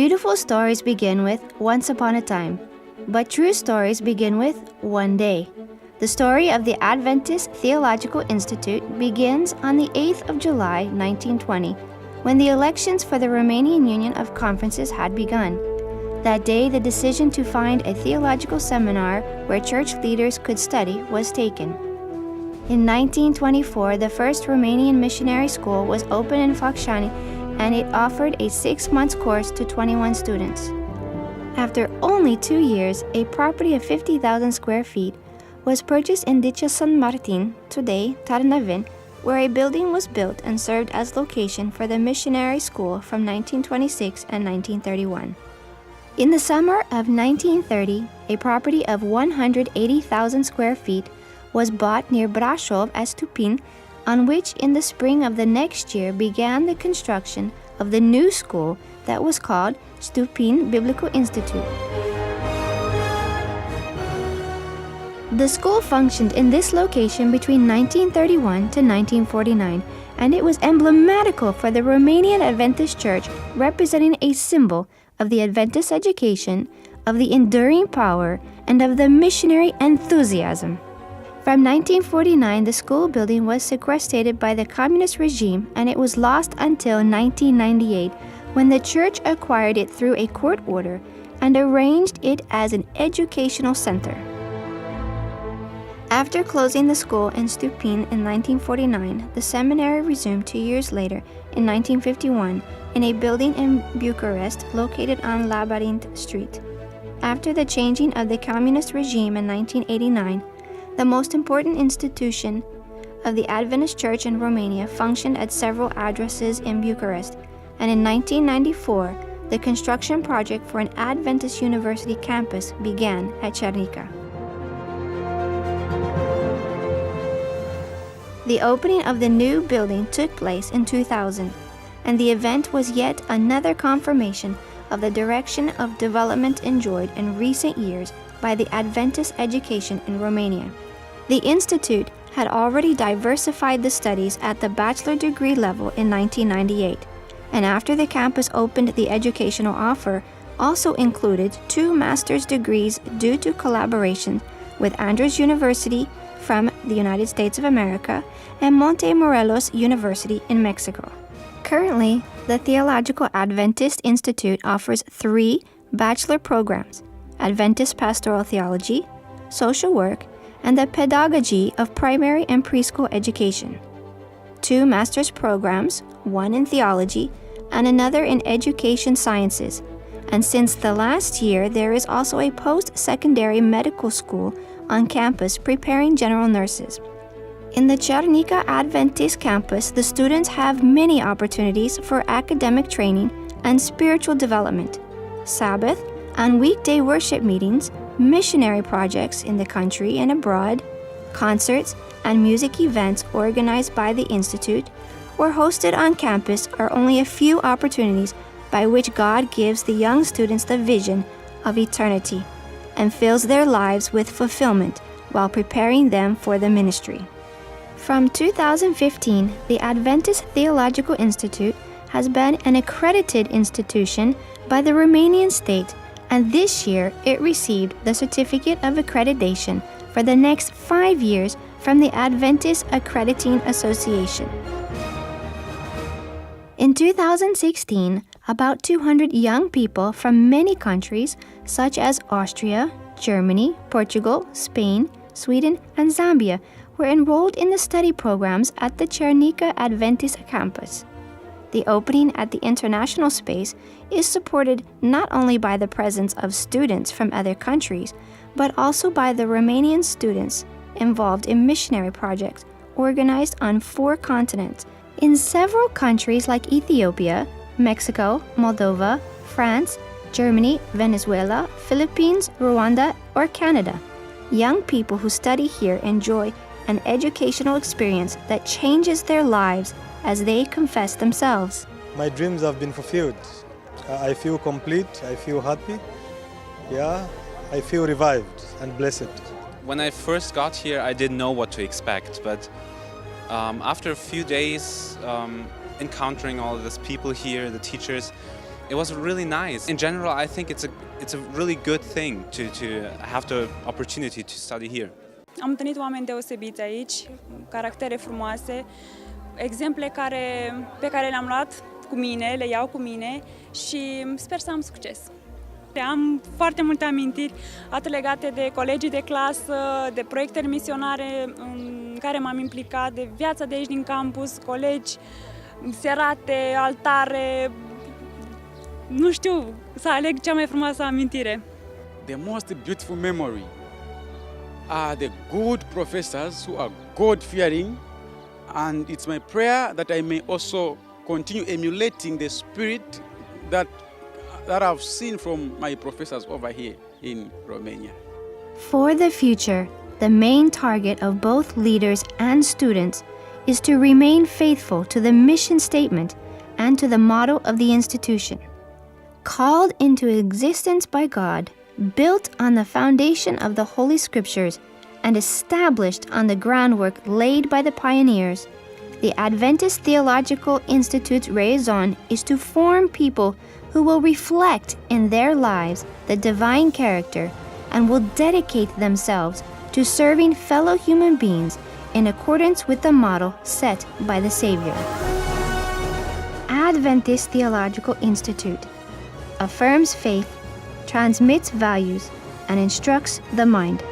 Beautiful stories begin with once upon a time, but true stories begin with one day. The story of the Adventist Theological Institute begins on the 8th of July, 1920, when the elections for the Romanian Union of Conferences had begun. That day, the decision to find a theological seminar where church leaders could study was taken. In 1924, the first Romanian missionary school was opened in Focșani, and it offered a 6-month course to 21 students. After only 2 years, a property of 50,000 square feet was purchased in Dicea San Martin, today Tarnavin, where a building was built and served as location for the missionary school from 1926 and 1931. In the summer of 1930, a property of 180,000 square feet was bought near Brașov at Stupin, on which in the spring of the next year began the construction of the new school that was called Stupin Biblical Institute. The school functioned in this location between 1931 to 1949, and it was emblematical for the Romanian Adventist Church, representing a symbol of the Adventist education, of the enduring power, and of the missionary enthusiasm. From 1949, the school building was sequestrated by the communist regime, and it was lost until 1998, when the church acquired it through a court order and arranged it as an educational center. After closing the school in Stupin in 1949, the seminary resumed 2 years later, in 1951, in a building in Bucharest located on Labyrinth Street. After the changing of the communist regime in 1989, the most important institution of the Adventist Church in Romania functioned at several addresses in Bucharest, and in 1994, the construction project for an Adventist University campus began at Cernica. The opening of the new building took place in 2000, and the event was yet another confirmation of the direction of development enjoyed in recent years by the Adventist education in Romania. The Institute had already diversified the studies at the bachelor degree level in 1998, and after the campus opened, the educational offer also included 2 master's degrees due to collaboration with Andrews University from the United States of America and Montemorelos University in Mexico. Currently, the Theological Adventist Institute offers 3 bachelor programs: Adventist Pastoral Theology, Social Work, and the Pedagogy of Primary and Preschool Education. 2 master's programs, one in Theology and another in Education Sciences, and since the last year there is also a post-secondary medical school on campus preparing general nurses. In the Cernica Adventist campus, the students have many opportunities for academic training and spiritual development, Sabbath and weekday worship meetings, missionary projects in the country and abroad, concerts and music events organized by the Institute or hosted on campus are only a few opportunities by which God gives the young students the vision of eternity and fills their lives with fulfillment while preparing them for the ministry. From 2015, the Adventist Theological Institute has been an accredited institution by the Romanian state, and this year it received the Certificate of Accreditation for the next 5 years from the Adventist Accrediting Association. In 2016, about 200 young people from many countries such as Austria, Germany, Portugal, Spain, Sweden, and Zambia were enrolled in the study programs at the Cernica Adventist campus. The opening at the international space is supported not only by the presence of students from other countries, but also by the Romanian students involved in missionary projects organized on 4 continents in several countries like Ethiopia, Mexico, Moldova, France, Germany, Venezuela, Philippines, Rwanda, or Canada. Young people who study here enjoy an educational experience that changes their lives as they confess themselves. My dreams have been fulfilled. I feel complete, I feel happy. I feel revived and blessed. When I first got here, I didn't know what to expect, but after a few days encountering all of these people here, the teachers, It was really nice. In general, I think it's a really good thing to have the opportunity to study here. Am întâlnit oameni deosebiți aici, caractere frumoase, exemple pe care le-am luat cu mine, le iau cu mine și sper să am succes. Am foarte multe amintiri, atât legate de colegii de clasă, de proiectele misionare în care m-am implicat, de viața de aici din campus, colegi, serate, altare. Nu știu să aleg cea mai frumoasă amintire. The most beautiful memory are the good professors who are God-fearing, and it's my prayer that I may also continue emulating the spirit that I've seen from my professors over here in Romania. For the future, the main target of both leaders and students is to remain faithful to the mission statement and to the motto of the institution. Called into existence by God, built on the foundation of the Holy Scriptures, and established on the groundwork laid by the pioneers, the Adventist Theological Institute's raison is to form people who will reflect in their lives the divine character and will dedicate themselves to serving fellow human beings in accordance with the model set by the Savior. Adventist Theological Institute affirms faith, transmits values, and instructs the mind.